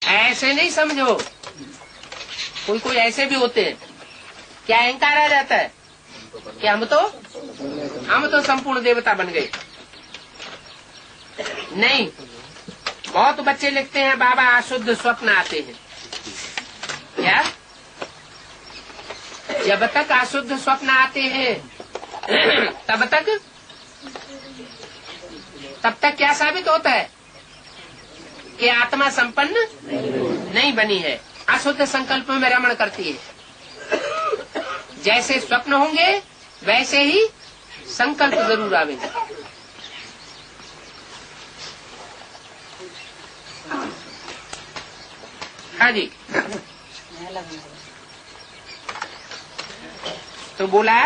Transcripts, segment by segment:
ऐसे नहीं समझो, कोई कोई ऐसे भी होते हैं, क्या अहंकार आ जाता है कि हम तो संपूर्ण देवता बन गए। नहीं, बहुत बच्चे लिखते हैं बाबा अशुद्ध स्वप्न आते हैं। क्या? जब तक अशुद्ध स्वप्न आते हैं तब तक क्या साबित होता है कि आत्मा संपन्न नहीं बनी है, अशुद्ध संकल्प में रमण करती है। जैसे स्वप्न होंगे वैसे ही संकल्प जरूर आवेंगे। हाँ जी, तो बोला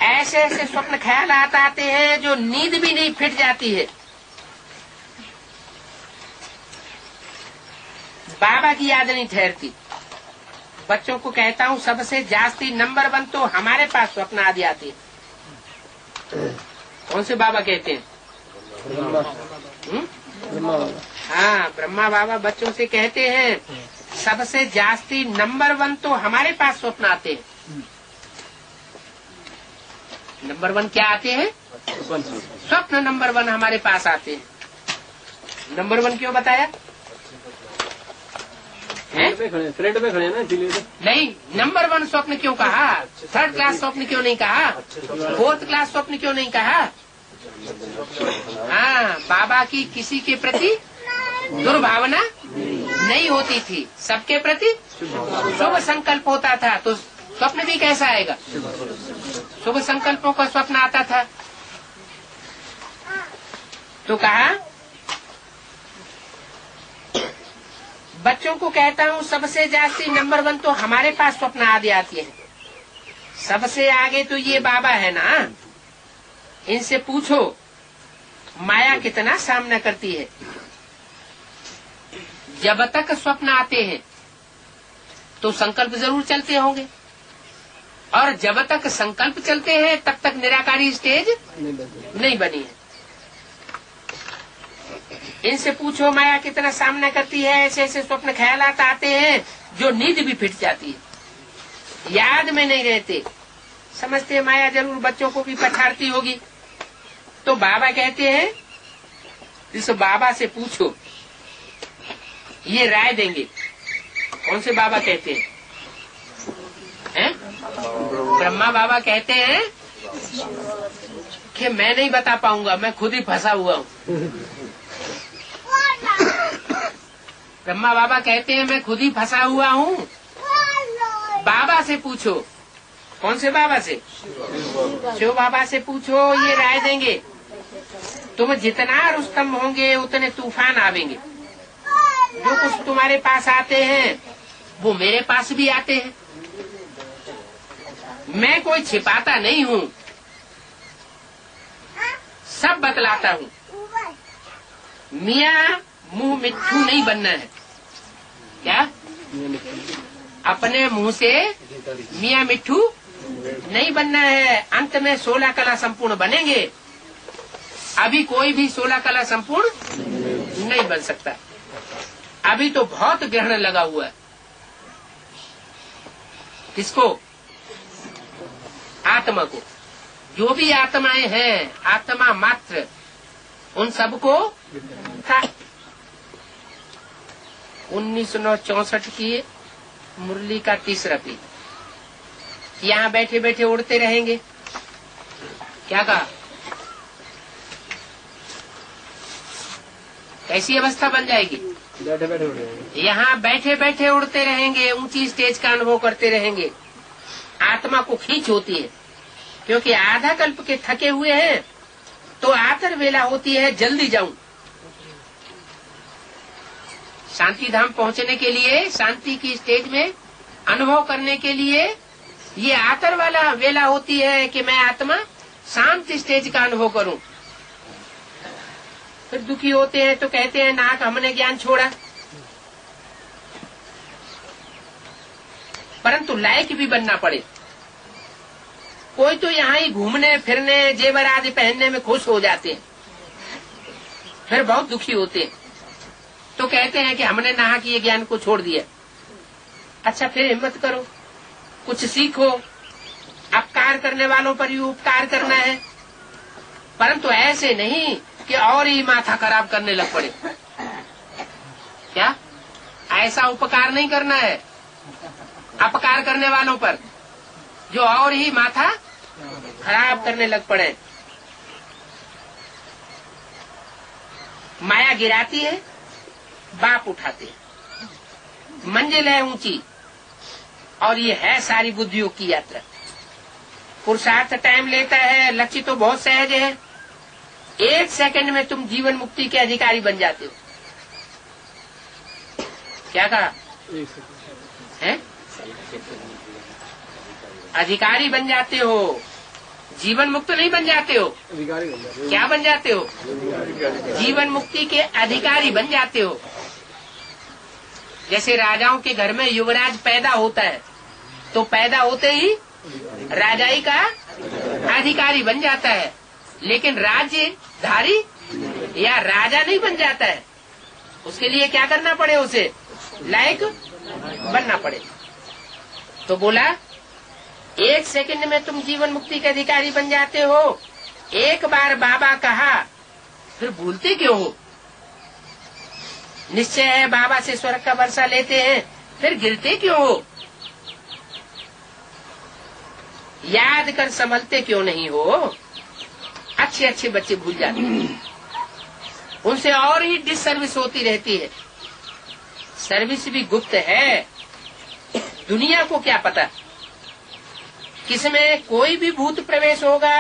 ऐसे ऐसे स्वप्न ख्याल आते हैं जो नींद भी नहीं फिट जाती है। बाबा की याद नहीं ठहरती। बच्चों को कहता हूँ सबसे जास्ती नंबर 1 तो हमारे पास स्वप्न आदि आती है। कौन से बाबा कहते हैं? हाँ, ब्रह्मा बाबा बच्चों से कहते हैं सबसे जास्ती नंबर 1 तो हमारे पास स्वप्न आते हैं। नंबर 1 क्या आते हैं? स्वप्न नंबर 1 हमारे पास आते हैं। नंबर 1 क्यों बताया? फ्रंट में खड़े ना इसीलिए। नहीं, नंबर 1 स्वप्न क्यों कहा? 3rd क्लास स्वप्न क्यों नहीं कहा? 4th क्लास स्वप्न क्यों नहीं कहा? हाँ, बाबा की किसी के प्रति दुर्भावना नहीं होती थी, सबके प्रति शुभ संकल्प होता था। तो स्वप्न भी कैसा आएगा? शुभ संकल्पों का स्वप्न आता था। तो कहा बच्चों को कहता हूँ सबसे जास्ती नंबर 1 तो हमारे पास स्वप्न आदि आती है। सबसे आगे तो ये बाबा है ना, इनसे पूछो माया कितना सामना करती है। जब तक स्वप्न आते हैं तो संकल्प जरूर चलते होंगे, और जब तक संकल्प चलते हैं तब तक निराकारी स्टेज नहीं बनी है। इनसे पूछो माया कितना सामना करती है। ऐसे ऐसे स्वप्न ख्यालात आते हैं जो नींद भी फिट जाती है, याद में नहीं रहते। समझते माया जरूर बच्चों को भी पछाड़ती होगी। तो बाबा कहते हैं इस बाबा से पूछो, ये राय देंगे। कौन से बाबा कहते हैं? ब्रह्मा बाबा कहते हैं कि मैं नहीं बता पाऊंगा, मैं खुद ही फंसा हुआ हूँ। ब्रह्मा बाबा कहते हैं मैं खुद ही फंसा हुआ हूँ। बाबा से पूछो। कौन से बाबा से? शिव बाबा से पूछो, ये राय देंगे। तुम जितना रुस्तम होंगे उतने तूफान आवेंगे। जो कुछ तुम्हारे पास आते हैं वो मेरे पास भी आते हैं। मैं कोई छिपाता नहीं हूँ, सब बतलाता हूँ। मियाँ मुंह मिट्ठू नहीं बनना है। क्या? अपने मुंह से मियाँ मिट्ठू नहीं बनना है। अंत में 16 कला संपूर्ण बनेंगे। अभी कोई भी 16 कला संपूर्ण नहीं बन सकता। अभी तो बहुत ग्रहण लगा हुआ है। किसको? आत्मा को। जो भी आत्माएं हैं, आत्मा मात्र, उन सबको 1964 की मुरली का तीसरा पीठ। यहाँ बैठे बैठे उड़ते रहेंगे। क्या कहा? कैसी अवस्था बन जाएगी? बैठे बैठे उड़ेंगे। यहाँ बैठे बैठे उड़ते रहेंगे, ऊंची स्टेज का अनुभव करते रहेंगे। आत्मा को खींच होती है, क्योंकि आधा कल्प के थके हुए हैं। तो आतर वेला होती है जल्दी जाऊं। शांति धाम पहुंचने के लिए, शांति की स्टेज में अनुभव करने के लिए ये आतर वाला वेला होती है कि मैं आत्मा शांत स्टेज का अनुभव करूं। फिर दुखी होते हैं तो कहते हैं नाक हमने ज्ञान छोड़ा। परंतु लायक भी बनना पड़े। कोई तो यहाँ ही घूमने फिरने, जेवर आदि पहनने में खुश हो जाते हैं, फिर बहुत दुखी होते हैं। तो कहते हैं कि हमने नाहक ये ज्ञान को छोड़ दिया। अच्छा, फिर हिम्मत करो, कुछ सीखो। अपकार करने वालों पर ही उपकार करना है, परंतु ऐसे नहीं कि और ही माथा खराब करने लग पड़े। क्या ऐसा उपकार नहीं करना है अपकार करने वालों पर, जो और ही माथा खराब करने लग पड़े। माया गिराती है, बाप उठाते हैं। मंजिल है ऊंची, और ये है सारी बुद्धियों की यात्रा। पुरुषार्थ टाइम लेता है, लक्ष्य तो बहुत सहज है। 1 सेकंड में तुम जीवन मुक्ति के अधिकारी बन जाते हो। क्या कहा है? अधिकारी बन जाते हो, जीवन मुक्त नहीं बन जाते हो। अधिकारी बन जाते हो। क्या बन जाते हो? जीवन मुक्ति के अधिकारी बन जाते हो। जैसे राजाओं के घर में युवराज पैदा होता है, तो पैदा होते ही राजाई का अधिकारी बन जाता है, लेकिन राज्यधारी या राजा नहीं बन जाता है। उसके लिए क्या करना पड़े? उसे लायक बनना पड़े। तो बोला 1 सेकंड में तुम जीवन मुक्ति के अधिकारी बन जाते हो। एक बार बाबा कहा, फिर भूलते क्यों हो? निश्चय है बाबा से स्वर्ग का वर्षा लेते हैं, फिर गिरते क्यों हो? याद कर संभलते क्यों नहीं हो? अच्छे अच्छे बच्चे भूल जाते हैं, उनसे और ही डिससर्विस होती रहती है। सर्विस भी गुप्त है, दुनिया को क्या पता किसमें कोई भी भूत प्रवेश होगा।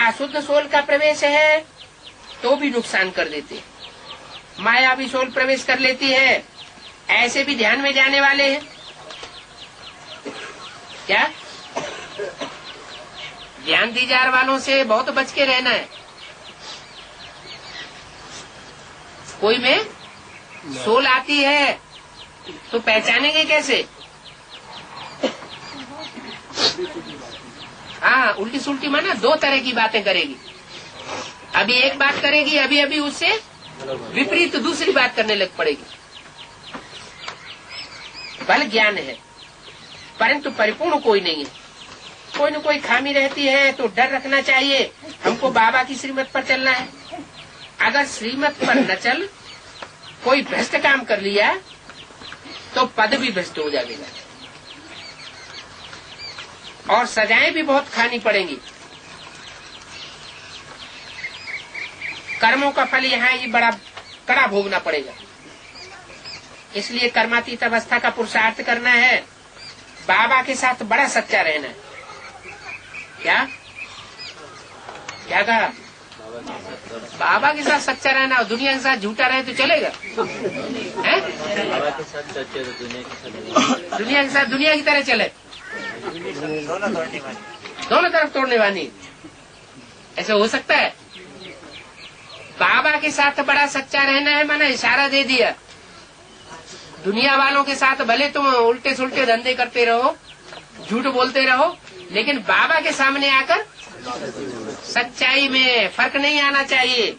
अशुद्ध सोल का प्रवेश है तो भी नुकसान कर देते हैं, माया भी सोल प्रवेश कर लेती है। ऐसे भी ध्यान में जाने वाले हैं। क्या ध्यान दीजार वालों से बहुत बच के रहना है। कोई में सोल आती है तो पहचानेंगे कैसे? हाँ, उल्टी सुल्टी माना 2 तरह की बातें करेगी। अभी एक बात करेगी, अभी अभी उससे विपरीत दूसरी बात करने लग पड़ेगी। बल ज्ञान है, परंतु परिपूर्ण कोई नहीं है। कोई न कोई खामी रहती है, तो डर रखना चाहिए। हमको बाबा की श्रीमत पर चलना है। अगर श्रीमत पर न चल कोई भ्रष्ट काम कर लिया तो पद भी भ्रष्ट हो जाएगा, और सजाएं भी बहुत खानी पड़ेंगी। कर्मों का फल यहाँ ही बड़ा कड़ा भोगना पड़ेगा। इसलिए कर्मातीत अवस्था का पुरुषार्थ करना है। बाबा के साथ बड़ा सच्चा रहना है। क्या क्या कहा? बाबा के साथ सच्चा रहना, और दुनिया के साथ झूठा रहे तो चलेगा? हैं? बाबा के साथ सच्चे तो दुनिया के साथ दुनिया की तरह चले, दोनों तरफ तोड़ने वाली। ऐसे हो सकता है? बाबा के साथ बड़ा सच्चा रहना है, माना इशारा दे दिया। दुनिया वालों के साथ भले तुम उल्टे सुल्टे धंधे करते रहो, झूठ बोलते रहो, लेकिन बाबा के सामने आकर सच्चाई में फर्क नहीं आना चाहिए।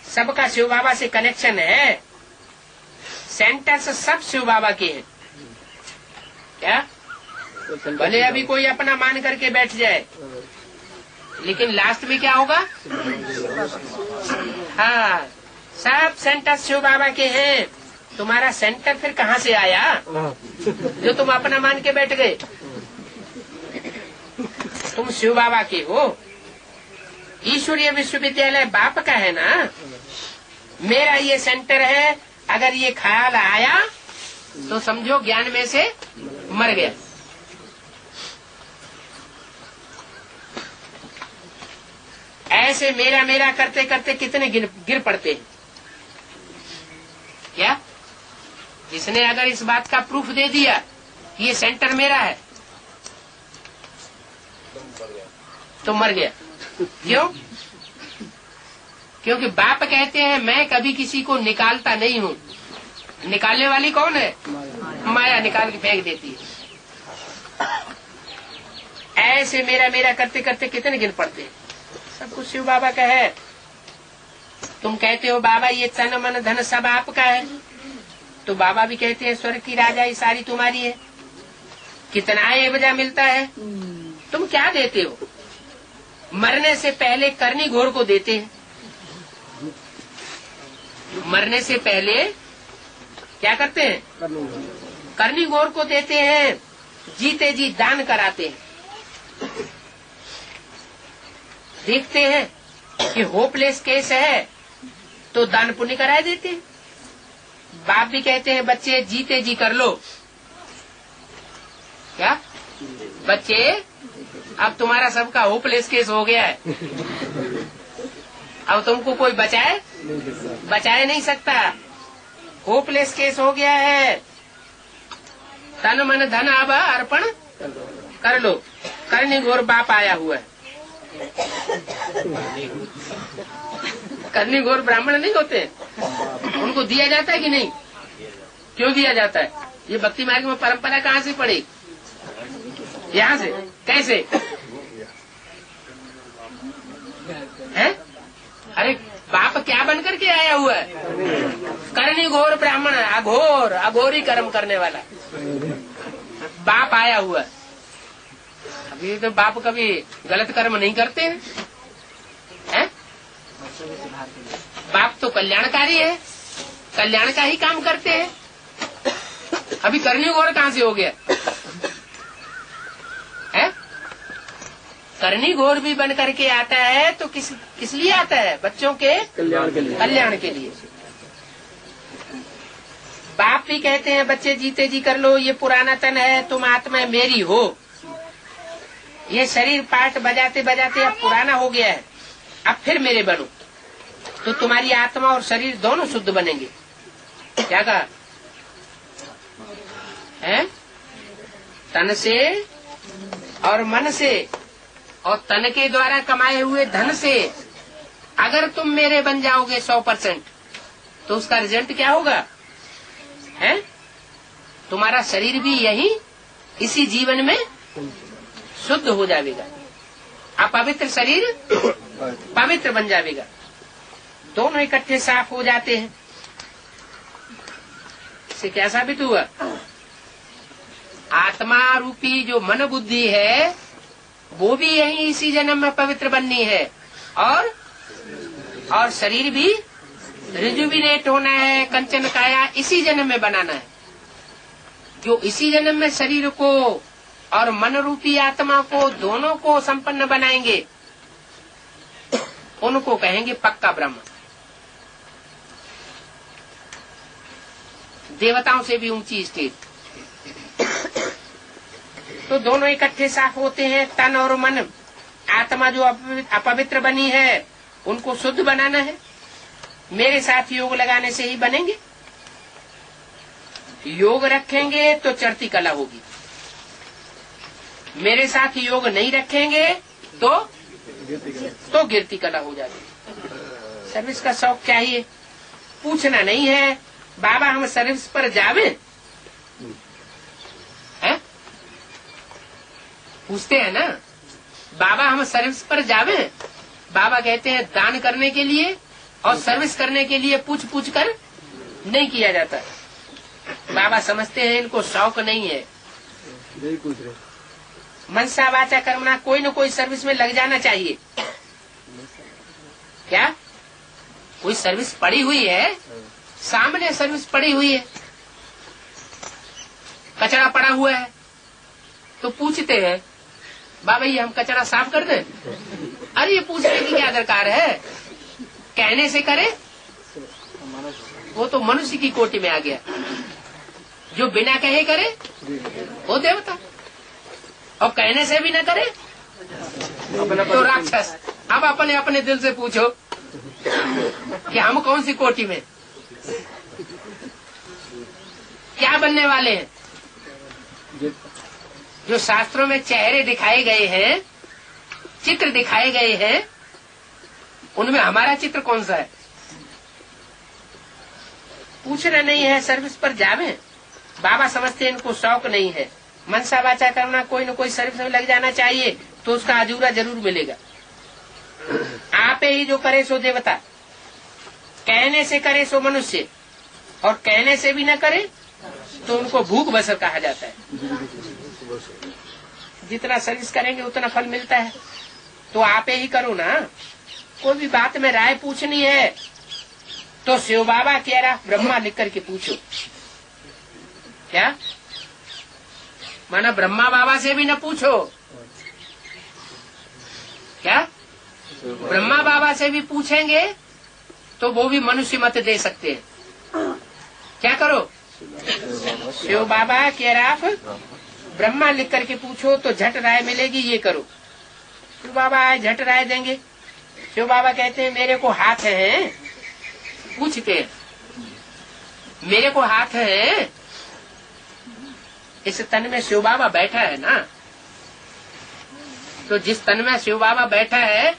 सबका शिव बाबा से कनेक्शन है, सेंटर्स सब शिव बाबा के हैं। क्या भले अभी कोई अपना मान करके बैठ जाए, लेकिन लास्ट में क्या होगा? हाँ, सब सेंटर शिव बाबा के हैं। तुम्हारा सेंटर फिर कहाँ से आया जो तुम अपना मान के बैठ गए? तुम शिव बाबा के हो। ईश्वरीय विश्वविद्यालय बाप का है ना, मेरा ये सेंटर है। अगर ये ख्याल आया तो समझो ज्ञान में से मर गया। ऐसे मेरा मेरा करते करते कितने गिर पड़ते हैं। क्या जिसने अगर इस बात का प्रूफ दे दिया कि ये सेंटर मेरा है तो मर गया। क्यों? क्योंकि बाप कहते हैं मैं कभी किसी को निकालता नहीं हूँ। निकालने वाली कौन है? माया निकाल के फेंक देती है। ऐसे मेरा मेरा करते करते कितने गिर पड़ते हैं। सब कुछ शिव बाबा का है। तुम कहते हो बाबा ये तन मन धन सब आपका है, तो बाबा भी कहते हैं स्वर्ग की राजाई सारी तुम्हारी है, कितना एवजा मिलता है, तुम क्या देते हो? मरने से पहले करनी घोर को देते हैं। मरने से पहले क्या करते हैं? करनी घोर को देते हैं, जीते जी दान कराते हैं। देखते हैं कि होपलेस केस है तो दान पुण्य करा देते हैं। बाप भी कहते हैं बच्चे जीते जी कर लो। क्या बच्चे, अब तुम्हारा सबका होपलेस केस हो गया है, अब तुमको कोई बचाए नहीं सकता, होपलेस केस हो गया है, तन मन धन अब अर्पण कर लो। करनी घोर बाप आया हुआ है। करनी घोर ब्राह्मण नहीं होते, उनको दिया जाता है कि नहीं? क्यों दिया जाता है? ये भक्ति मार्ग में परंपरा कहाँ से पड़ी? यहाँ से। कैसे है? अरे बाप क्या बन करके आया हुआ है? करनी घोर ब्राह्मण, अघोरी कर्म करने वाला बाप आया हुआ है। अभी तो बाप कभी गलत कर्म नहीं करते हैं? बाप तो कल्याणकारी है, कल्याण का ही काम करते हैं। अभी करनी घोर कहाँ से हो गया है? करनी घोर भी बन करके आता है तो किस लिए आता है? बच्चों के कल्याण के लिए। बाप भी कहते हैं बच्चे जीते जी कर लो, ये पुराना तन है, तुम आत्मा मेरी हो। ये शरीर पाठ बजाते बजाते अब पुराना हो गया है, अब फिर मेरे बनो, तो तुम्हारी आत्मा और शरीर दोनों शुद्ध बनेंगे। क्या कहा है? तन से और मन से और तन के द्वारा कमाए हुए धन से अगर तुम मेरे बन जाओगे 100%, तो उसका रिजल्ट क्या होगा? है तुम्हारा शरीर भी यही इसी जीवन में शुद्ध हो जाएगा, अपवित्र शरीर पवित्र बन जाएगा, दोनों इकट्ठे साफ हो जाते हैं। इससे क्या साबित हुआ? आत्मा रूपी जो मन बुद्धि है वो भी यही इसी जन्म में पवित्र बननी है, और शरीर भी रिजुविनेट होना है, कंचन काया इसी जन्म में बनाना है। जो इसी जन्म में शरीर को और मन रूपी आत्मा को दोनों को संपन्न बनाएंगे, उनको कहेंगे पक्का ब्रह्म। देवताओं से भी ऊंची स्टेज। तो दोनों इकट्ठे साफ होते हैं, तन और मन। आत्मा जो अपवित्र बनी है उनको शुद्ध बनाना है। मेरे साथ योग लगाने से ही बनेंगे। योग रखेंगे तो चढ़ती कला होगी, मेरे साथ योग नहीं रखेंगे तो गिरती कला हो जाएगी। सर्विस का शौक चाहिए, पूछना नहीं है बाबा हम सर्विस पर जावे हैं? पूछते हैं ना बाबा हम सर्विस पर जावे? बाबा कहते हैं दान करने के लिए और सर्विस करने के लिए पूछ पूछ कर नहीं किया जाता। बाबा समझते हैं इनको शौक नहीं है। मनसा वाचा कर्मणा, कोई न कोई सर्विस में लग जाना चाहिए। क्या कोई सर्विस पड़ी हुई है? सामने सर्विस पड़ी हुई है, कचरा पड़ा हुआ है, तो पूछते हैं बाबा ये हम कचरा साफ कर दें? अरे ये पूछने की क्या दरकार है? कहने से करे वो तो मनुष्य की कोटि में आ गया। जो बिना कहे करे वो देवता, और कहने से भी न करे तो राक्षस। अब अपने अपने दिल से पूछो कि हम कौन सी कोटि में, क्या बनने वाले हैं? जो शास्त्रों में चेहरे दिखाए गए हैं, चित्र दिखाए गए हैं, उनमें हमारा चित्र कौन सा है? पूछना नहीं है, सर्विस पर जावे। बाबा समझते हैं इनको शौक नहीं है। मनसा वाचा करना, कोई न कोई सर्विस में लग जाना चाहिए तो उसका अजूरा जरूर मिलेगा। आप ही जो करे सो देवता। कहने से करे सो मनुष्य, और कहने से भी न करे तो उनको भूख बसर कहा जाता है। जितना सर्विस करेंगे उतना फल मिलता है। तो आप ही करो ना। कोई भी बात में राय पूछनी है तो शिव बाबा कह रहा ब्रह्मा लिख करके पूछो। क्या माना? ब्रह्मा बाबा से भी न पूछो। क्या ब्रह्मा बाबा से भी पूछेंगे तो वो भी मनुष्य मत दे सकते हैं। क्या करो? शिव बाबा कह रहा ब्रह्मा लिख करके पूछो तो झट राय मिलेगी, ये करो। शिव बाबा आए झट राय देंगे। शिव बाबा कहते हैं मेरे को हाथ है, पूछ के मेरे को हाथ है। इस तन में शिव बाबा बैठा है ना, तो जिस तन में शिव बाबा बैठा है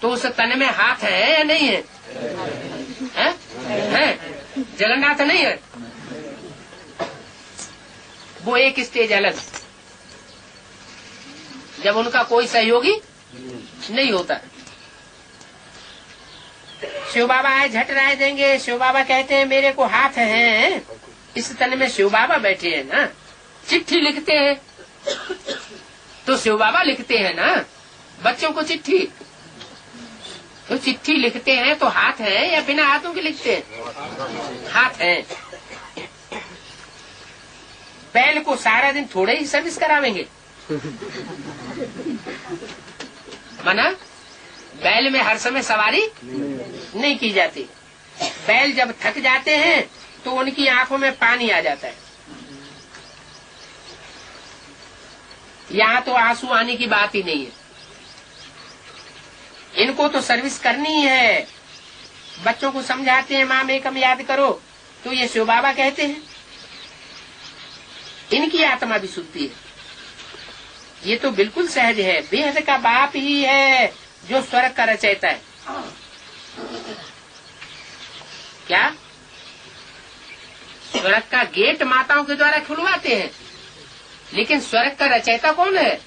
तो उस तन में हाथ है या नहीं है? है? जगन्नाथ नहीं है? वो एक स्टेज अलग, जब उनका कोई सहयोगी नहीं होता। शिव बाबा आए झट राय देंगे। शिव बाबा कहते हैं मेरे को हाथ है, इस तन में शिव बाबा बैठे हैं ना। चिट्ठी लिखते हैं तो शिव बाबा लिखते हैं ना बच्चों को चिट्ठी। तो चिट्ठी लिखते हैं तो हाथ है या बिना हाथों के लिखते हैं? हाथ है। बैल को सारा दिन थोड़े ही सर्विस करावेंगे। माना बैल में हर समय सवारी नहीं की जाती। बैल जब थक जाते हैं तो उनकी आंखों में पानी आ जाता है। यहाँ तो आंसू आने की बात ही नहीं है। इनको तो सर्विस करनी ही है। बच्चों को समझाते हैं माँ में कम याद करो, तो ये शिव बाबा कहते हैं। इनकी आत्मा भी सुनती है। ये तो बिल्कुल सहज है। बेहद का बाप ही है जो स्वर्ग का रचयिता है। क्या स्वर्ग का गेट माताओं के द्वारा खुलवाते हैं, लेकिन स्वर्ग का रचयिता कौन है?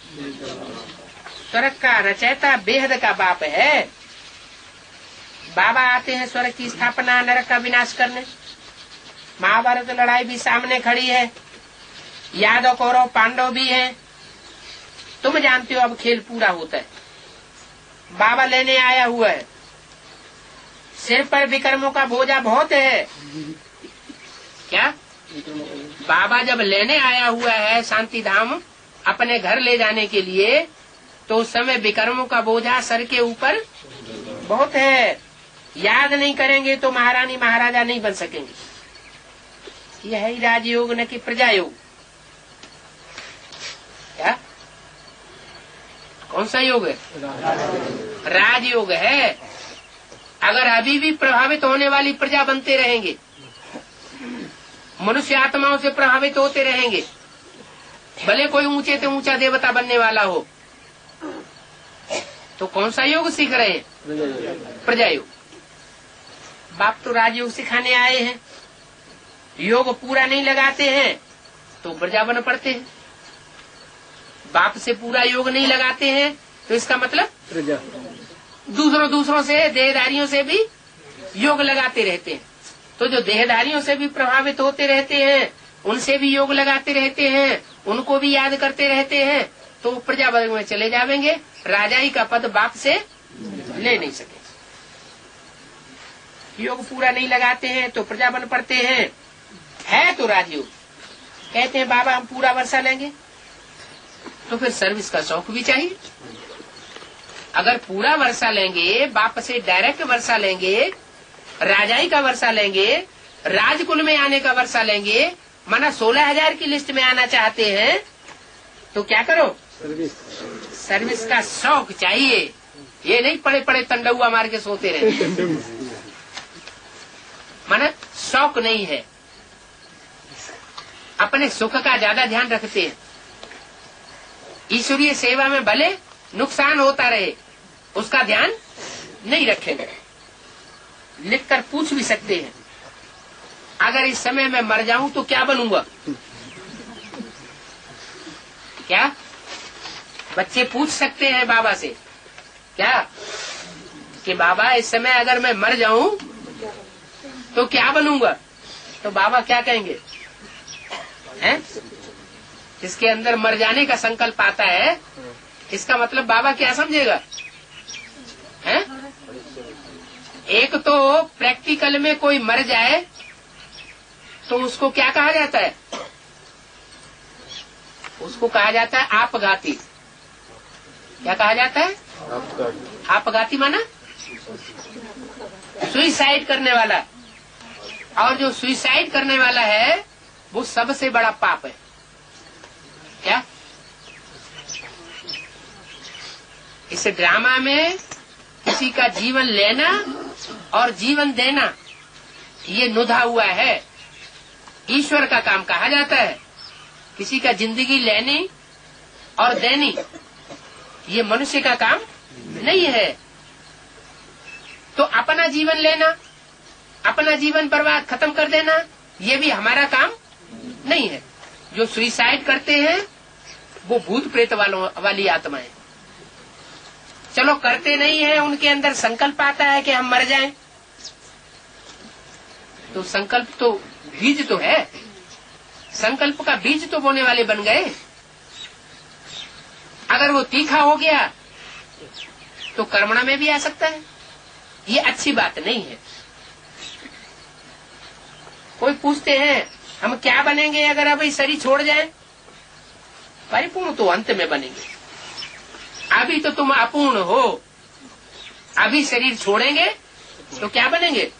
स्वर्ग का रचयिता बेहद का बाप है। बाबा आते हैं स्वर्ग की स्थापना, नरक का विनाश करने। महाभारत लड़ाई भी सामने खड़ी है। यादव कौरव पांडव भी हैं। तुम जानते हो अब खेल पूरा होता है। बाबा लेने आया हुआ है। सिर पर विक्रमों का बोझा बहुत है। क्या बाबा जब लेने आया हुआ है शांति धाम अपने घर ले जाने के लिए, तो उस समय विक्रमों का बोझा सर के ऊपर बहुत है। याद नहीं करेंगे तो महारानी महाराजा नहीं बन सकेंगे। यह है राजयोग न कि प्रजा योग। क्या कौन सा योग है? राजयोग है। अगर अभी भी प्रभावित होने वाली प्रजा बनते रहेंगे, मनुष्य आत्माओं से प्रभावित होते रहेंगे, भले कोई ऊंचे से ऊंचा देवता बनने वाला हो, तो कौन सा योग सीख रहे हैं? प्रजा योग। बाप तो राजयोग सिखाने आए हैं। योग पूरा नहीं लगाते हैं तो प्रजा बन पड़ते हैं। बाप से पूरा योग नहीं लगाते हैं तो इसका मतलब प्रजा। दूसरों से देहधारियों से भी योग लगाते रहते हैं। तो जो देहधारियों से भी प्रभावित होते रहते हैं, उनसे भी योग लगाते रहते हैं, उनको भी याद करते रहते हैं, तो प्रजा वर्ग में चले जाएंगे। राजाई का पद बाप से ले नहीं सके। योग पूरा नहीं लगाते हैं तो प्रजा बन पड़ते हैं। है तो राजयोग। कहते हैं बाबा हम पूरा वर्षा लेंगे, तो फिर सर्विस का शौक भी चाहिए। अगर पूरा वर्षा लेंगे, बाप से डायरेक्ट वर्षा लेंगे, राजाई का वर्षा लेंगे, राजकुल में आने का वर्षा लेंगे, माना 16,000 की लिस्ट में आना चाहते हैं, तो क्या करो? सर्विस का शौक चाहिए। ये नहीं पड़े पड़े तंडुआ मार के सोते रहे। माना शौक नहीं है। अपने सुख का ज्यादा ध्यान रखते हैं। ईश्वरीय सेवा में भले नुकसान होता रहे, उसका ध्यान नहीं रखेंगे। लिखकर पूछ भी सकते हैं, अगर इस समय मैं मर जाऊं तो क्या बनूंगा? क्या बच्चे पूछ सकते हैं बाबा से? क्या कि बाबा इस समय अगर मैं मर जाऊं तो क्या बनूंगा? तो बाबा क्या कहेंगे? हैं? जिसके अंदर मर जाने का संकल्प आता है, इसका मतलब बाबा क्या समझेगा? हैं? एक तो प्रैक्टिकल में कोई मर जाए तो उसको क्या कहा जाता है? उसको कहा जाता है आपघाती। क्या कहा जाता है? आपघाती माना सुइसाइड करने वाला। और जो सुइसाइड करने वाला है वो सबसे बड़ा पाप है। क्या? इस ड्रामा में किसी का जीवन लेना और जीवन देना ये नुधा हुआ है, ईश्वर का काम कहा जाता है। किसी का जिंदगी लेनी और देनी ये मनुष्य का काम नहीं है। तो अपना जीवन लेना, अपना जीवन बर्बाद खत्म कर देना ये भी हमारा काम नहीं है। जो सुइसाइड करते हैं वो भूत प्रेत वाली आत्माएं। चलो करते नहीं है, उनके अंदर संकल्प आता है कि हम मर जाएं, तो संकल्प तो बीज तो है, संकल्प का बीज तो बोने वाले बन गए। अगर वो तीखा हो गया तो कर्मणा में भी आ सकता है। ये अच्छी बात नहीं है। कोई पूछते हैं हम क्या बनेंगे अगर अभी शरीर छोड़ जाए? परिपूर्ण तो अंत में बनेंगे, अभी तो तुम अपूर्ण हो। अभी शरीर छोड़ेंगे तो क्या बनेंगे?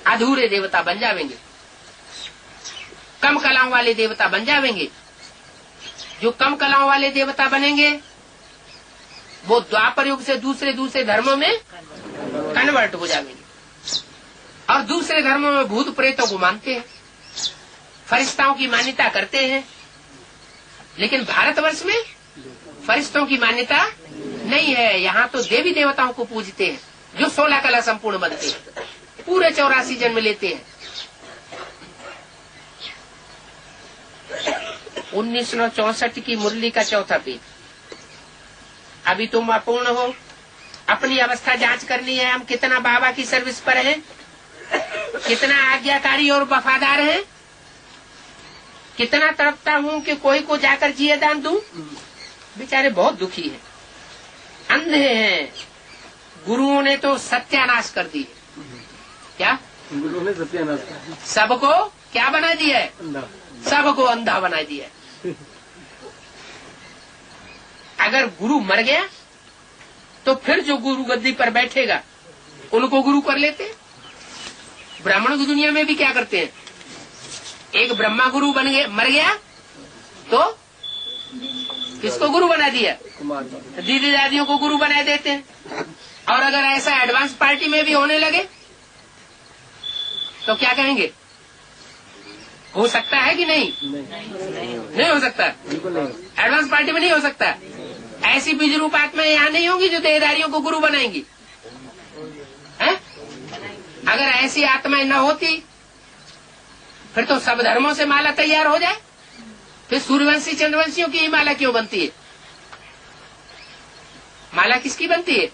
अधूरे देवता बन जावेंगे, कम कलाओं वाले देवता बन जावेंगे। जो कम कलाओं वाले देवता बनेंगे वो द्वापर युग से दूसरे धर्मों में कन्वर्ट हो जाएंगे और दूसरे धर्मों में भूत प्रेतों को मानते हैं, फरिश्ताओं की मान्यता करते हैं। लेकिन भारतवर्ष में फरिश्तों की मान्यता नहीं है। यहाँ तो देवी देवताओं को पूजते हैं जो 16 कला संपूर्ण बनते हैं, पूरे 84 जन्म लेते हैं। 1964 की मुरली का चौथा पेज। अभी तुम अपूर्ण हो, अपनी अवस्था जांच करनी है। हम कितना बाबा की सर्विस पर हैं, कितना आज्ञाकारी और वफादार हैं, कितना तड़पता हूँ कि कोई को जाकर जिए दान दूं। बेचारे बहुत दुखी हैं, अंधे हैं। गुरुओं ने तो सत्यानाश कर दी। क्या गुरुओं ने सत्यानाश कर? सबको क्या बना दिया है? सबको अंधा बना दिया है। अगर गुरु मर गया तो फिर जो गुरु गद्दी पर बैठेगा उनको गुरु कर लेते हैं। ब्राह्मणों की दुनिया में भी क्या करते हैं? एक ब्रह्मा गुरु बन गया, मर गया तो किसको गुरु बना दिया? दीदी दादियों को गुरु बना देते हैं। और अगर ऐसा एडवांस पार्टी में भी होने लगे तो क्या कहेंगे? हो सकता है कि नहीं? नहीं हो सकता। एडवांस पार्टी में नहीं हो सकता। ऐसी बीज रूप आत्माएं यहाँ नहीं होंगी जो देहधारियों को गुरु बनाएंगी। हैं? अगर ऐसी आत्माएं न होती फिर तो सब धर्मों से माला तैयार हो जाए। फिर सूर्यवंशी चंद्रवंशियों की ही माला क्यों बनती है? माला किसकी बनती है?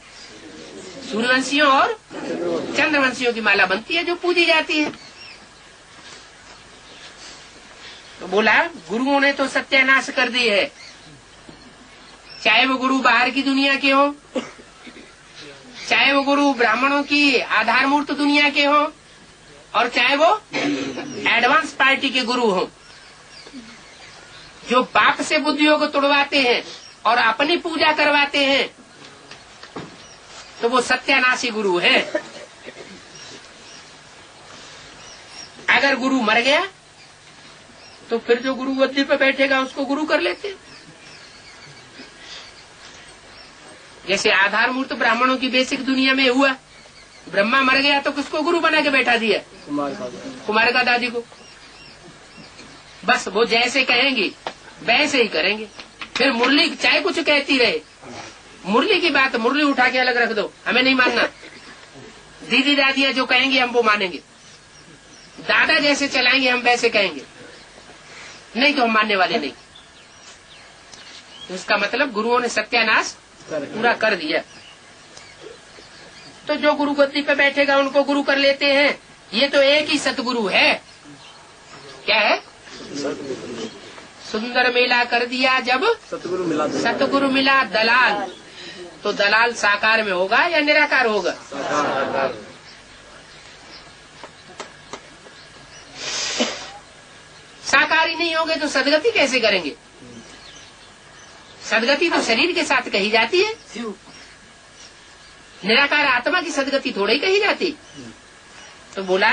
सूर्यवंशियों और चंद्रवंशियों की माला बनती है जो पूजी जाती है। तो बोला गुरुओं ने तो सत्यानाश कर दी है। चाहे वो गुरु बाहर की दुनिया के हो, चाहे वो गुरु ब्राह्मणों की आधार मूर्त दुनिया के हो, और चाहे वो एडवांस पार्टी के गुरु हो जो बाप से बुद्धियों को तोड़वाते हैं और अपनी पूजा करवाते हैं, तो वो सत्यानाशी गुरु है। अगर गुरु मर गया तो फिर जो गुरु गद्दी पे बैठेगा उसको गुरु कर लेते। जैसे आधार मूर्त ब्राह्मणों की बेसिक दुनिया में हुआ, ब्रह्मा मर गया तो किसको गुरु बना के बैठा दिया? कुमार का दादी को। बस वो जैसे कहेंगे वैसे ही करेंगे। फिर मुरली चाहे कुछ कहती रहे, मुरली की बात मुरली उठा के अलग रख दो, हमें नहीं मानना। दीदी दादियां जो कहेंगे हम वो मानेंगे, दादा जैसे चलाएंगे हम वैसे कहेंगे, नहीं तो हम मानने वाले नहीं। इसका मतलब गुरुओं ने सत्यानाश पूरा कर दिया। तो जो गुरु गद्दी पे बैठेगा उनको गुरु कर लेते हैं, ये तो एक ही सतगुरु है। क्या है? सुंदर मेला कर दिया जब सतगुरु मिला दलाल। तो दलाल साकार में होगा या निराकार होगा? साकार ही नहीं होगे तो सदगति कैसे करेंगे? सदगति तो शरीर के साथ कही जाती है, निराकार आत्मा की सदगति थोड़ी ही कही जाती। तो बोला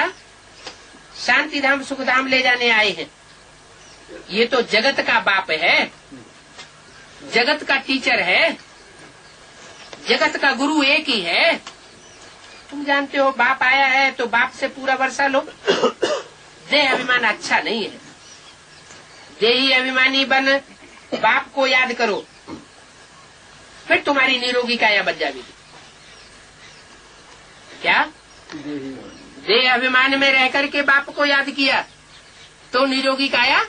शांति धाम सुख धाम ले जाने आए हैं। ये तो जगत का बाप है, जगत का टीचर है, जगत का गुरु एक ही है। तुम जानते हो बाप आया है तो बाप से पूरा वर्षा लो। देह अभिमान अच्छा नहीं है, देही अभिमानी बन बाप को याद करो, फिर तुम्हारी निरोगी काया बन जाएगी। क्या? देह अभिमान में रह करके बाप को याद किया तो निरोगी काया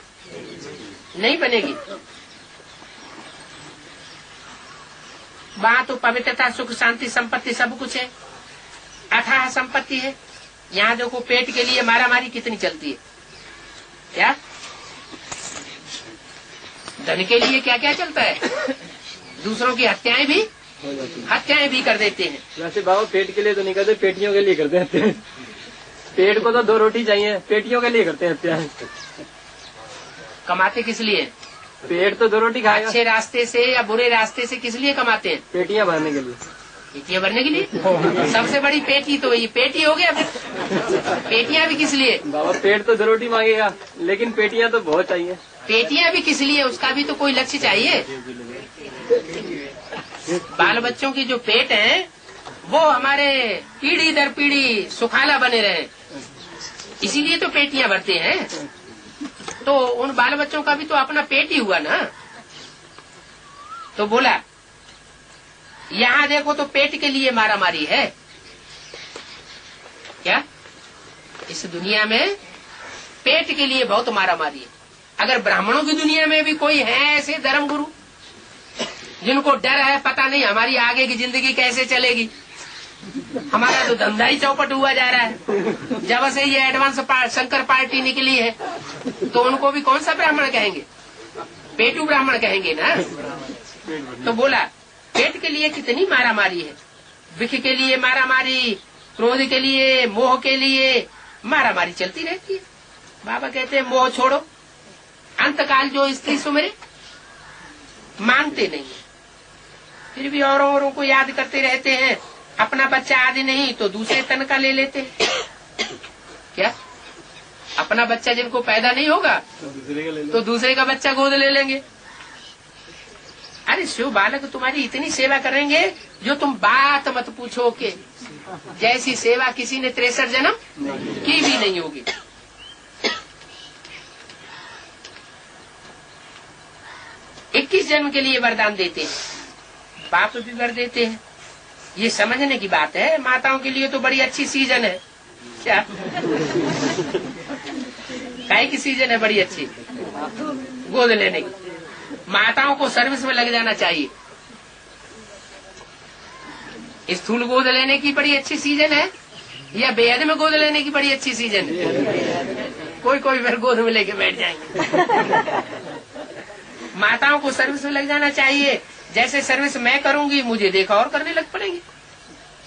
नहीं बनेगी। वहाँ तो पवित्रता सुख शांति संपत्ति सब कुछ है, अथाह संपत्ति है। यहाँ देखो पेट के लिए मारामारी कितनी चलती है। क्या? धन के लिए क्या क्या चलता है, दूसरों की हत्याएं भी कर देते हैं। वैसे बाबा पेट के लिए तो नहीं करते, पेटियों के लिए करते हैं। पेट को तो 2 रोटी चाहिए, पेटियों के लिए करते हैं हत्याएं। कमाते किस लिए? पेट तो 2 रोटी खाएगा। अच्छे रास्ते से या बुरे रास्ते से किस लिए कमाते हैं? पेटियां भरने के लिए। पेटियां भरने के लिए। सबसे बड़ी पेटी तो ये पेटी हो गया। फिर पेटियां भी किस लिए? बाबा पेट तो 2 रोटी मांगेगा, लेकिन पेटियां तो बहुत चाहिए। पेटियां भी किस लिए? उसका भी तो कोई लक्ष्य चाहिए। बाल बच्चों की जो पेट है वो हमारे पीढ़ी दर पीढ़ी सुखाला बने रहे, इसीलिए तो पेटियां भरते हैं। तो उन बाल बच्चों का भी तो अपना पेट ही हुआ ना। तो बोला यहाँ देखो तो पेट के लिए मारामारी है। क्या? इस दुनिया में पेट के लिए बहुत मारामारी है। अगर ब्राह्मणों की दुनिया में भी कोई है ऐसे धर्म गुरु जिनको डर है, पता नहीं हमारी आगे की जिंदगी कैसे चलेगी, हमारा तो धंधा ही चौपट हुआ जा रहा है। जब से ये एडवांस शंकर पार्टी निकली है तो उनको भी कौन सा ब्राह्मण कहेंगे? पेटू ब्राह्मण कहेंगे ना। तो बोला पेट के लिए कितनी मारामारी है, विख के लिए मारामारी, क्रोध के लिए, मोह के लिए मारामारी चलती रहती है। बाबा कहते हैं मोह छोड़ो, अंतकाल जो स्त्री सुमरे। मानते नहीं, फिर भी औरों को याद करते रहते हैं। अपना बच्चा आदि नहीं तो दूसरे तन का ले लेते हैं। क्या? अपना बच्चा जिनको पैदा नहीं होगा तो दूसरे का बच्चा गोद ले लेंगे। अरे शिव बालक तुम्हारी इतनी सेवा करेंगे जो तुम बात मत पूछो के जैसी सेवा किसी ने 63 जन्म की भी नहीं होगी। इक्कीस जन्म के लिए वरदान देते हैं, बाप भी वर देते हैं। ये समझने की बात है। माताओं के लिए तो बड़ी अच्छी सीजन है। क्या? काहे की सीजन है बड़ी अच्छी? गोद लेने की। माताओं को सर्विस में लग जाना चाहिए। स्थूल गोद लेने की बड़ी अच्छी सीजन है या बेहद में गोद लेने की बड़ी अच्छी सीजन है? कोई फिर गोद में लेके बैठ जाएंगे। माताओं को सर्विस में लग जाना चाहिए। जैसे सर्विस मैं करूंगी मुझे देखा और करने लग पड़ेंगे।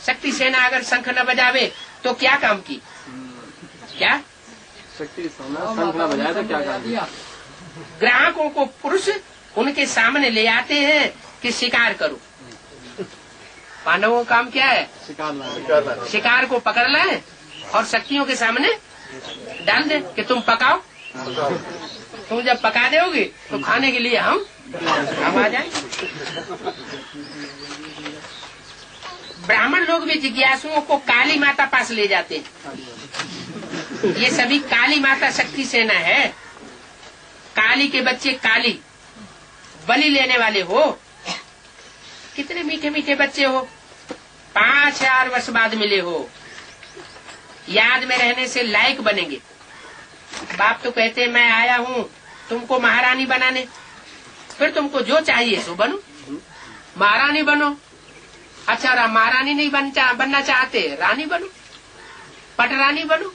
शक्ति सेना अगर शंख न बजावे तो क्या काम की? क्या? शक्ति सेना शंख न बजाए तो क्या काम की? ग्राहकों को पुरुष उनके सामने ले आते हैं कि शिकार करो। पांडवों का काम क्या है? शिकार को पकड़ लाए और शक्तियों के सामने डाल दे कि तुम पकाओ। तुम जब पका दोगे तो खाने के लिए हम आ जाएंगे। ब्राह्मण लोग भी जिज्ञासुओं को काली माता पास ले जाते हैं। ये सभी काली माता शक्ति सेना है। काली के बच्चे काली बलि लेने वाले हो। कितने मीठे मीठे बच्चे हो, 5000 वर्ष बाद मिले हो, याद में रहने से लायक बनेंगे। बाप तो कहते मैं आया हूँ तुमको महारानी बनाने, फिर तुमको जो चाहिए सो बनो। महारानी बनो। अच्छा महारानी नहीं बनना चाहते, रानी बनो, पटरानी बनो।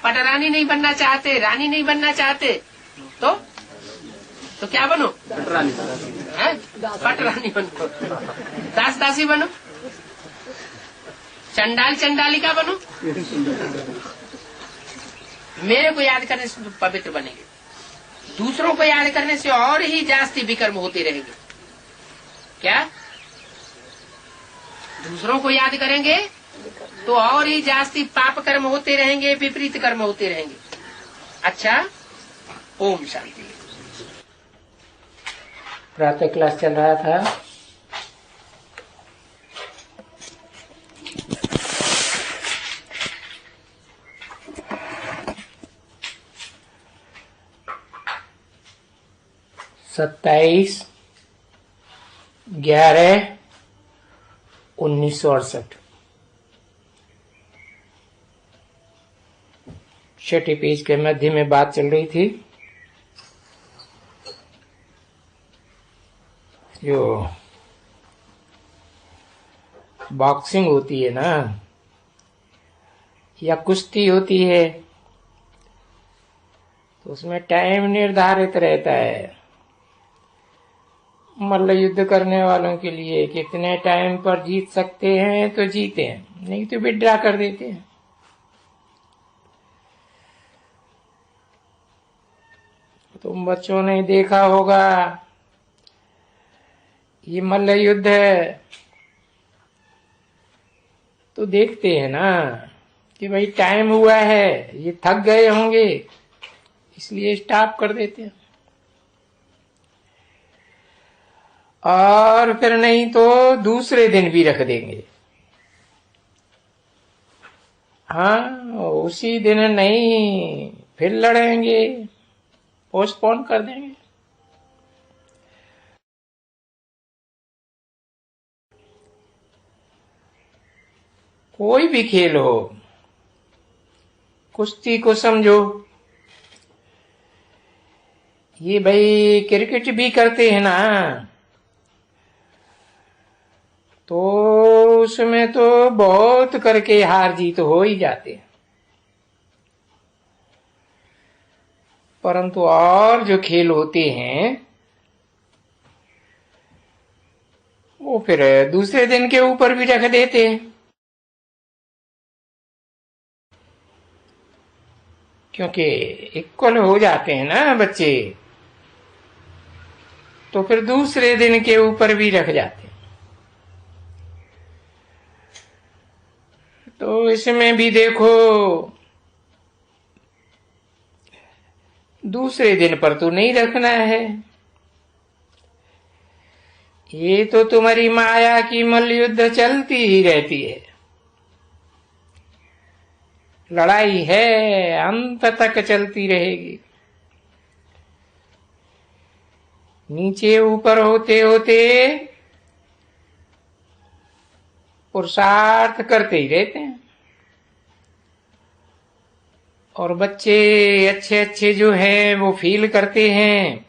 पटरानी नहीं बनना चाहते, रानी नहीं बनना चाहते, तो क्या बनो? पटरानी। पटरानी बनो, दास दासी बनो, चंडाल चंडालिका बनो। मेरे को याद करने से पवित्र बनेंगे, दूसरों को याद करने से और ही जास्ती विकर्म होते रहेंगे। क्या? दूसरों को याद करेंगे तो और ही जास्ती पाप कर्म होते रहेंगे, विपरीत कर्म होते रहेंगे। अच्छा, ओम शांति। प्रातः क्लास चल रहा था, सत्ताईस 11/1968 छठे पेज के मध्य में बात चल रही थी। जो बॉक्सिंग होती है ना, या कुश्ती होती है, तो उसमें टाइम निर्धारित रहता है मल्ल युद्ध करने वालों के लिए। कितने टाइम पर जीत सकते हैं तो जीते हैं, नहीं तो विड्रा कर देते हैं। तुम बच्चों ने देखा होगा, ये मल्ल युद्ध है तो देखते हैं ना कि भाई टाइम हुआ है, ये थक गए होंगे, इसलिए स्टॉप कर देते हैं। और फिर नहीं तो दूसरे दिन भी रख देंगे। हाँ, उसी दिन नहीं, फिर लड़ेंगे, पोस्टपोन कर देंगे। कोई भी खेल हो, कुश्ती को समझो, ये भाई क्रिकेट भी करते हैं ना, तो उसमें तो बहुत करके हार जीत हो ही जाते हैं। परंतु और जो खेल होते हैं वो फिर दूसरे दिन के ऊपर भी रख देते हैं, क्योंकि इक्वल हो जाते हैं ना बच्चे, तो फिर दूसरे दिन के ऊपर भी रख जाते हैं। तो इसमें भी देखो, दूसरे दिन पर तो नहीं रखना है। ये तो तुम्हारी माया की मल्लयुद्ध चलती ही रहती है, लड़ाई है, अंत तक चलती रहेगी। नीचे ऊपर होते होते पुरुषार्थ करते ही रहते हैं। और बच्चे अच्छे अच्छे जो हैं वो फील करते हैं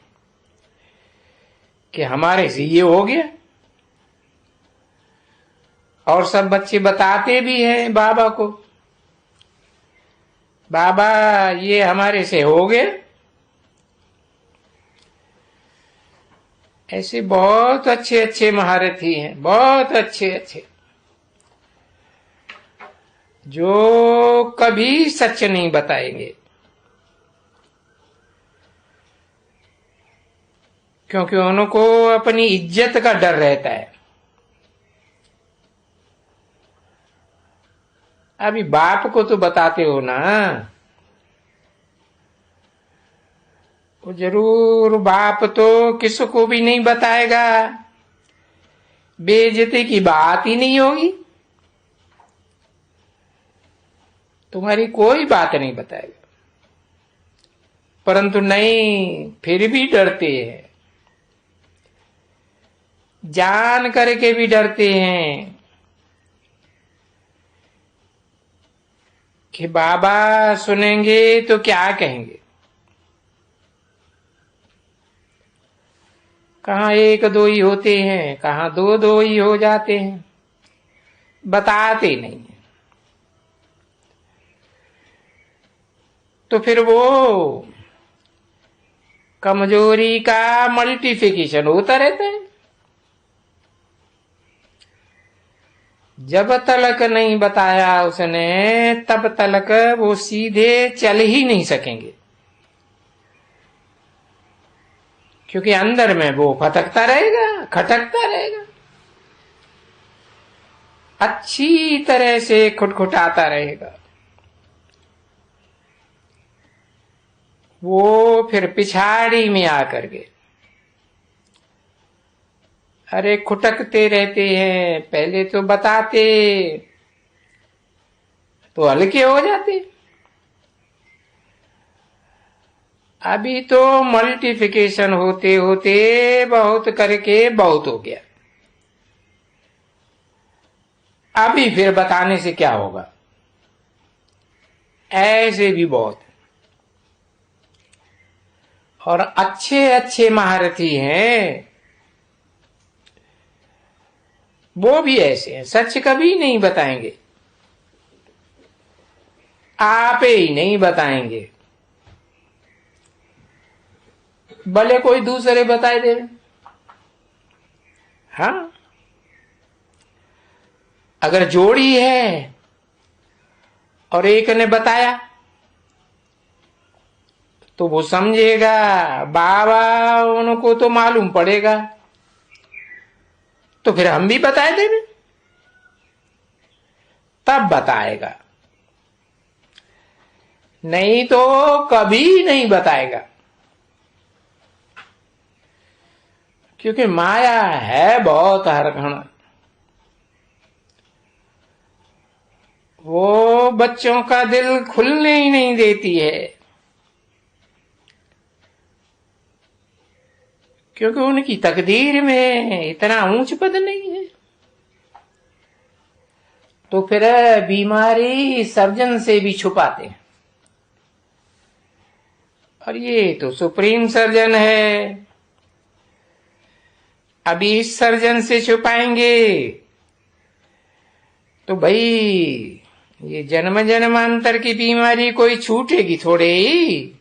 कि हमारे से ये हो गया, और सब बच्चे बताते भी हैं बाबा को, बाबा ये हमारे से हो गया। ऐसे बहुत अच्छे अच्छे महारथी हैं, बहुत अच्छे अच्छे, जो कभी सच नहीं बताएंगे, क्योंकि उनको अपनी इज्जत का डर रहता है। अभी बाप को तो बताते हो ना, वो जरूर बाप तो किसको भी नहीं बताएगा, बेइज्जती की बात ही नहीं होगी, तुम्हारी कोई बात नहीं बताएगा। परंतु नहीं, फिर भी डरते हैं, जान करके भी डरते हैं कि बाबा सुनेंगे तो क्या कहेंगे। कहाँ एक दो ही होते हैं, कहाँ दो दो ही हो जाते हैं, बताते नहीं है। तो फिर वो कमजोरी का मल्टीप्लिकेशन होता रहता है। जब तलक नहीं बताया उसने तब तलक वो सीधे चल ही नहीं सकेंगे, क्योंकि अंदर में वो फटकता रहेगा, खटकता रहेगा, अच्छी तरह से खुटखुटाता रहेगा। वो फिर पिछाड़ी में आकर के अरे खुटकते रहते हैं, पहले तो बताते तो हल्के हो जाते, अभी तो मल्टीप्लिकेशन होते होते बहुत करके बहुत हो गया। अभी फिर बताने से क्या होगा, ऐसे भी बहुत। और अच्छे अच्छे महारथी हैं वो भी ऐसे हैं, सच कभी नहीं बताएंगे, आप ही नहीं बताएंगे, भले कोई दूसरे बताए दे। हाँ, अगर जोड़ी है और एक ने बताया तो वो समझेगा बाबा उनको तो मालूम पड़ेगा, तो फिर हम भी बताए देंगे, तब बताएगा, नहीं तो कभी नहीं बताएगा। क्योंकि माया है बहुत हरखण, वो बच्चों का दिल खुलने ही नहीं देती है, क्योंकि उनकी तकदीर में इतना ऊंच पद नहीं है। तो फिर बीमारी सर्जन से भी छुपाते हैं, और ये तो सुप्रीम सर्जन है, अभी इस सर्जन से छुपाएंगे तो भाई ये जन्म जन्मांतर की बीमारी कोई छूटेगी थोड़े ही,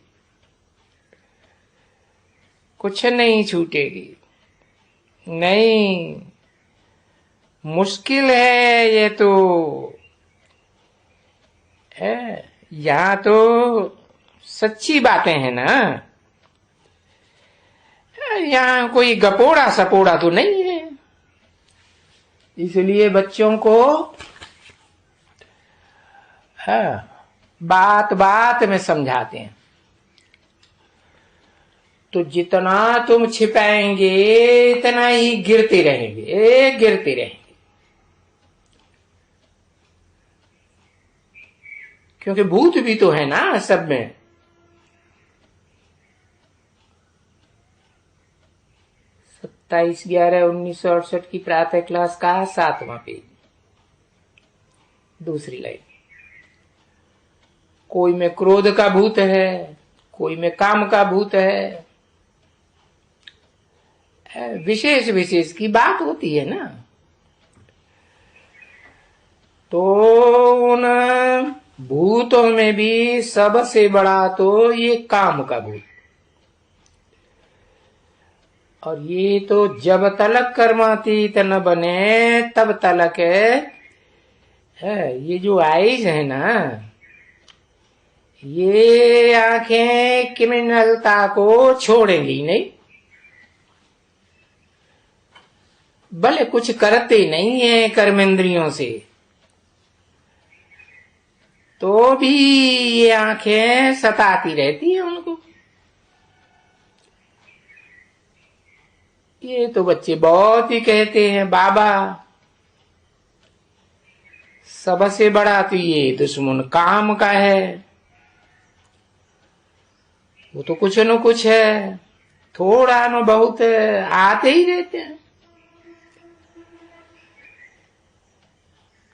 कुछ नहीं छूटेगी, नहीं, मुश्किल है ये तो है। यहाँ तो सच्ची बातें हैं ना, यहाँ कोई गपोड़ा सपोड़ा तो नहीं है, इसलिए बच्चों को बात बात में समझाते हैं। तो जितना तुम छिपाएंगे इतना ही गिरते रहेंगे, गिरते रहेंगे, क्योंकि भूत भी तो है ना सब में। 27/11/1968 की प्रातः क्लास का 7वां पेज, दूसरी लाइन। कोई में क्रोध का भूत है, कोई में काम का भूत है, विशेष विशेष की बात होती है ना। तो उन भूतों में भी सबसे बड़ा तो ये काम का भूत, और ये तो जब तलक कर्मातीत न बने तब तलक है। ये जो आईज है ना, ये आंखें क्रिमिनलता को छोड़ेंगी नहीं, भले कुछ करते नहीं है कर्मेंद्रियों से, तो भी ये आंखें सताती रहती है उनको। ये तो बच्चे बहुत ही कहते हैं बाबा सबसे बड़ा तो ये दुश्मन काम का है, वो तो कुछ न कुछ है, थोड़ा न बहुत आते ही रहते हैं।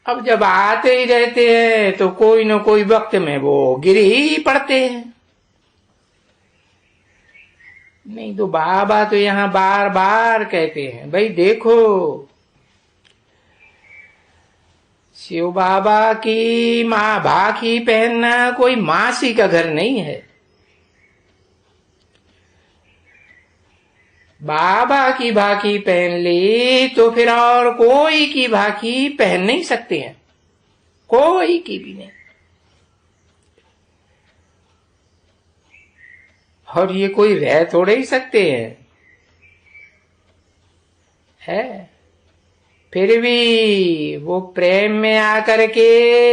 अब जब आते ही रहते हैं तो कोई न कोई वक्त में वो गिर ही पड़ते हैं। नहीं तो बाबा तो यहाँ बार बार कहते हैं, भाई देखो शिव बाबा की माँ भाखी पहनना कोई मासी का घर नहीं है। बाबा की भाखी पहन ली तो फिर और कोई की भाखी पहन नहीं सकते हैं, कोई की भी नहीं। और ये कोई रह थोड़े ही सकते हैं, है। फिर भी वो प्रेम में आकर के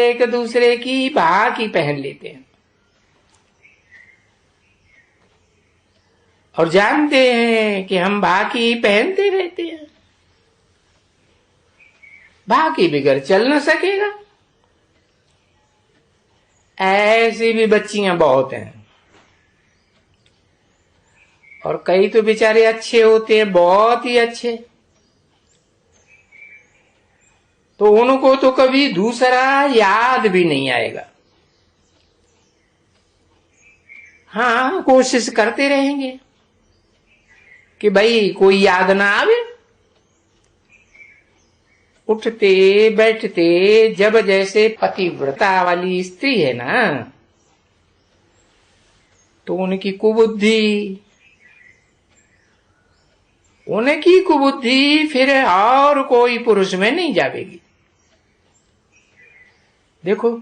एक दूसरे की भाखी पहन लेते हैं और जानते हैं कि हम भाखी पहनते रहते हैं। भाखी बिगड़ चल न सकेगा। ऐसी भी बच्चियां बहुत हैं, और कई तो बेचारे अच्छे होते हैं, बहुत ही अच्छे। तो उनको तो कभी दूसरा याद भी नहीं आएगा। हाँ, कोशिश करते रहेंगे कि भाई कोई याद ना आवे। उठते बैठते जब जैसे पतिव्रता वाली स्त्री है ना, तो उनकी कुबुद्धि फिर और कोई पुरुष में नहीं जावेगी। देखो,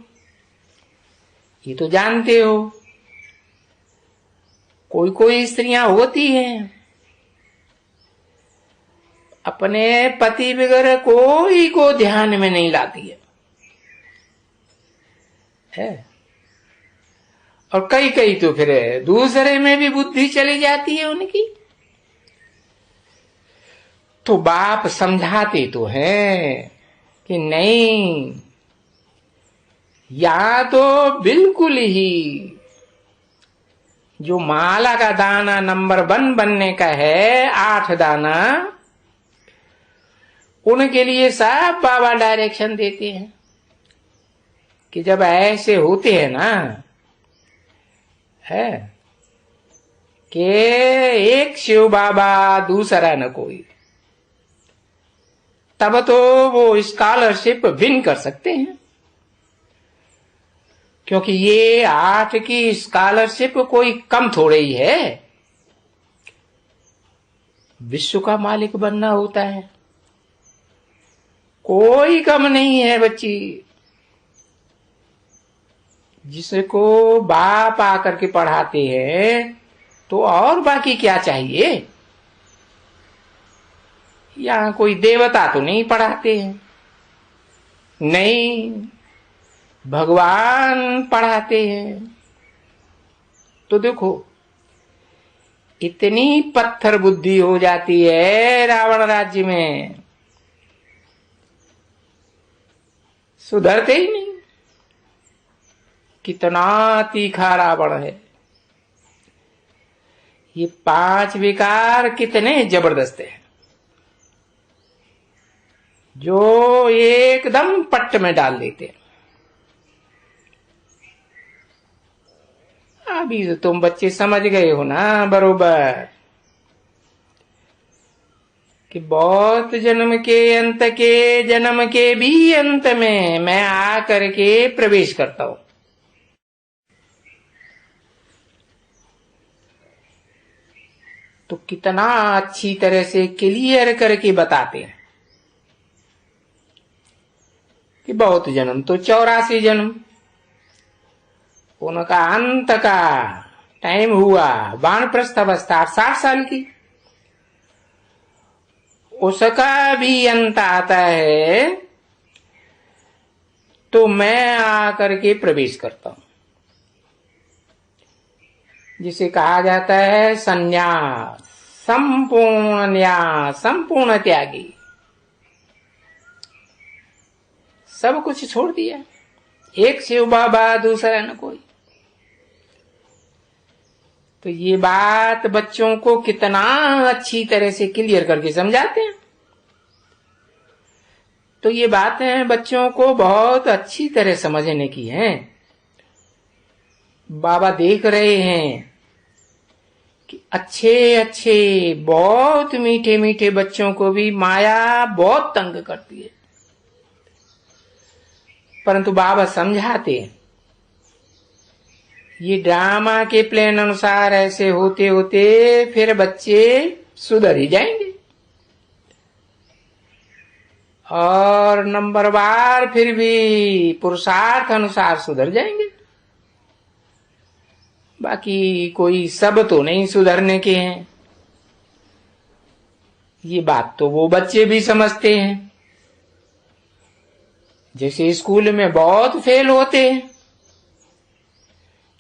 ये तो जानते हो, कोई कोई स्त्रियां होती हैं अपने पति बगैर कोई को ध्यान में नहीं लाती है। और कई कई तो फिर दूसरे में भी बुद्धि चली जाती है उनकी। तो बाप समझाते तो हैं कि नहीं, या तो बिल्कुल ही जो माला का दाना नंबर 1 बनने का है, 8 दाना, उनके लिए सब बाबा डायरेक्शन देते हैं कि जब ऐसे होते हैं ना, है कि एक शिव बाबा दूसरा न कोई, तब तो वो स्कॉलरशिप विन कर सकते हैं। क्योंकि ये 8 की स्कॉलरशिप कोई कम थोड़े ही है, विश्व का मालिक बनना होता है, कोई कम नहीं है बच्ची। जिसको बाप आकर के पढ़ाते हैं तो और बाकी क्या चाहिए। यहां कोई देवता तो नहीं पढ़ाते हैं, नहीं, भगवान पढ़ाते हैं। तो देखो, इतनी पत्थर बुद्धि हो जाती है रावण राज्य में, सुधरते ही नहीं। कितना तीखा रावण है। ये 5 विकार कितने जबरदस्त हैं, जो एकदम पट्ट में डाल देते हैं। अभी तो तुम बच्चे समझ गए हो ना बरोबर कि बहुत जन्म के भी अंत में मैं आकर के प्रवेश करता हूं। तो कितना अच्छी तरह से क्लियर करके बताते हैं कि बहुत जन्म तो 84 जन्म, उनका अंत का टाइम हुआ वानप्रस्थ अवस्था 60 साल की, उसका भी अंत आता है तो मैं आकर के प्रवेश करता हूं, जिसे कहा जाता है संन्यास, संपूर्ण न्यास, संपूर्ण त्यागी। सब कुछ छोड़ दिया, एक शिव बाबा दूसरा न कोई। तो ये बात बच्चों को कितना अच्छी तरह से क्लियर करके समझाते हैं। तो ये बातें बच्चों को बहुत अच्छी तरह समझने की हैं। बाबा देख रहे हैं कि अच्छे अच्छे बहुत मीठे मीठे बच्चों को भी माया बहुत तंग करती है। परंतु बाबा समझाते हैं ये ड्रामा के प्लान अनुसार ऐसे होते होते फिर बच्चे सुधर ही जाएंगे और नंबर बार फिर भी पुरुषार्थ अनुसार सुधर जाएंगे। बाकी कोई सब तो नहीं सुधरने के हैं, ये बात तो वो बच्चे भी समझते हैं। जैसे स्कूल में बहुत फेल होते हैं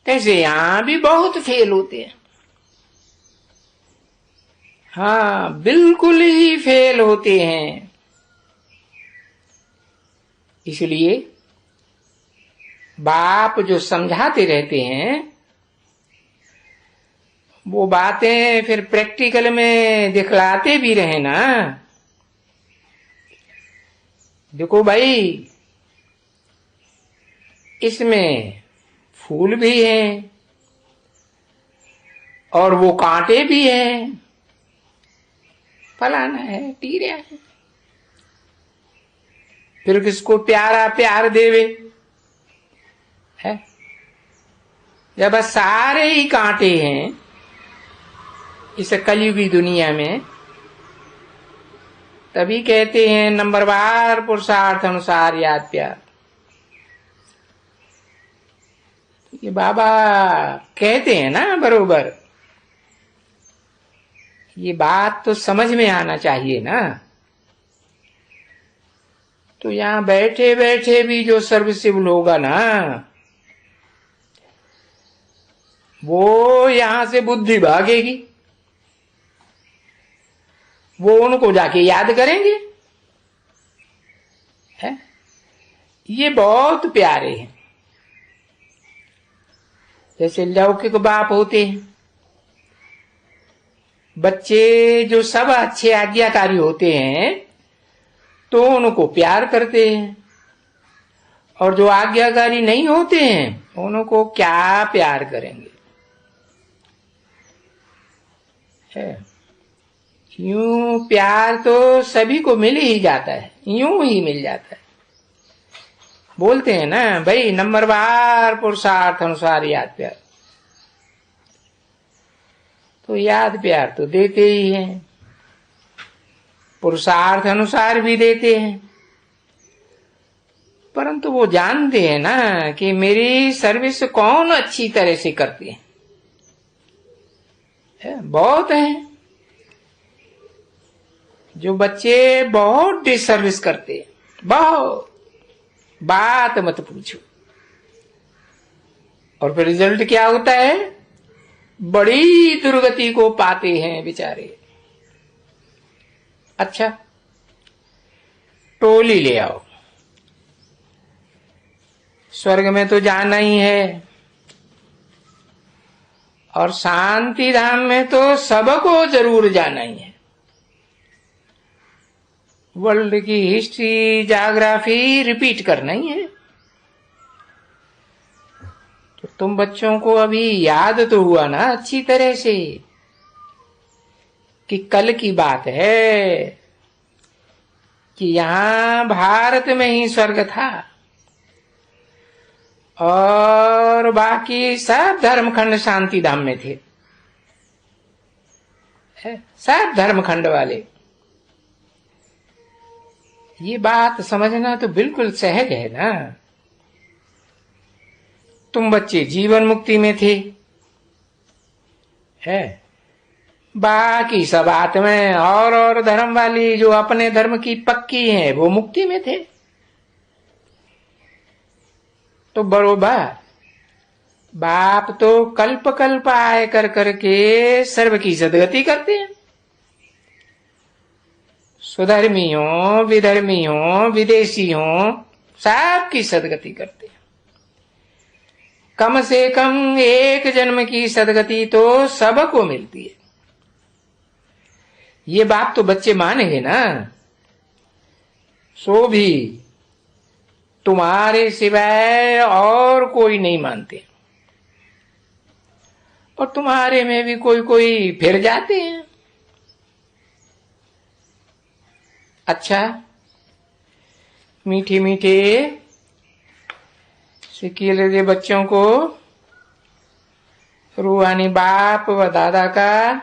तैसे यहां भी बहुत फेल होते हैं। हाँ, बिल्कुल ही फेल होते हैं। इसलिए बाप जो समझाते रहते हैं वो बातें फिर प्रैक्टिकल में दिखलाते भी रहे ना। देखो भाई, इसमें फूल भी हैं और वो कांटे भी हैं, फलाना है, टीरा है, फिर किसको प्यारा प्यार देवे है। जब सारे ही कांटे हैं इस कलयुगी दुनिया में, तभी कहते हैं नंबरवार पुरुषार्थ अनुसार याद प्यार। ये बाबा कहते हैं ना बरोबर, ये बात तो समझ में आना चाहिए ना। तो यहां बैठे बैठे भी जो सर्विसेबल होगा ना, वो यहां से बुद्धि भागेगी, वो उनको जाके याद करेंगे है। ये बहुत प्यारे हैं। जैसे लौकिक बाप होते हैं, बच्चे जो सब अच्छे आज्ञाकारी होते हैं तो उनको प्यार करते हैं, और जो आज्ञाकारी नहीं होते हैं उनको क्या प्यार करेंगे है। यूं प्यार तो सभी को मिल ही जाता है, यूं ही मिल जाता है। बोलते हैं ना भाई, नंबरवार पुरुषार्थ अनुसार याद प्यार। तो याद प्यार तो देते ही हैं, पुरुषार्थ अनुसार भी देते हैं, परंतु वो जानते हैं ना कि मेरी सर्विस कौन अच्छी तरह से करते हैं। बहुत हैं जो बच्चे बहुत डिसर्विस करते हैं, बहुत, बात मत पूछो। और फिर रिजल्ट क्या होता है, बड़ी दुर्गति को पाते हैं बेचारे। अच्छा, टोली ले आओ, स्वर्ग में तो जाना ही है, और शांति धाम में तो सबको जरूर जाना ही है। वर्ल्ड की हिस्ट्री ज्योग्राफी रिपीट करना ही है। तो तुम बच्चों को अभी याद तो हुआ ना अच्छी तरह से कि कल की बात है कि यहां भारत में ही स्वर्ग था और बाकी सब धर्मखंड शांति धाम में थे, सब धर्मखंड वाले। ये बात समझना तो बिल्कुल सहज है ना। तुम बच्चे जीवन मुक्ति में थे, है, बाकी सब आत्माएं और धर्म वाली जो अपने धर्म की पक्की हैं वो मुक्ति में थे। तो बरोबर बाप तो कल्प कल्प आए कर करके सर्व की सदगति करते हैं। स्वधर्मी हो, विधर्मी हो, विदेशी हो, सबकी सदगति करते हैं। कम से कम एक जन्म की सदगति तो सबको मिलती है। ये बात तो बच्चे मानेंगे ना। सो भी तुम्हारे सिवाय और कोई नहीं मानते, और तुम्हारे में भी कोई कोई फिर जाते हैं। अच्छा, मीठे मीठे सिक्के ले दे बच्चों को रूहानी बाप व दादा का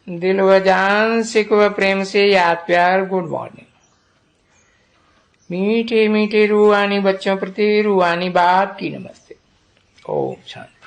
दिल व जान सिख व प्रेम से याद प्यार गुड मॉर्निंग। मीठे मीठे रूहानी बच्चों प्रति रूहानी बाप की नमस्ते। ओम शांति।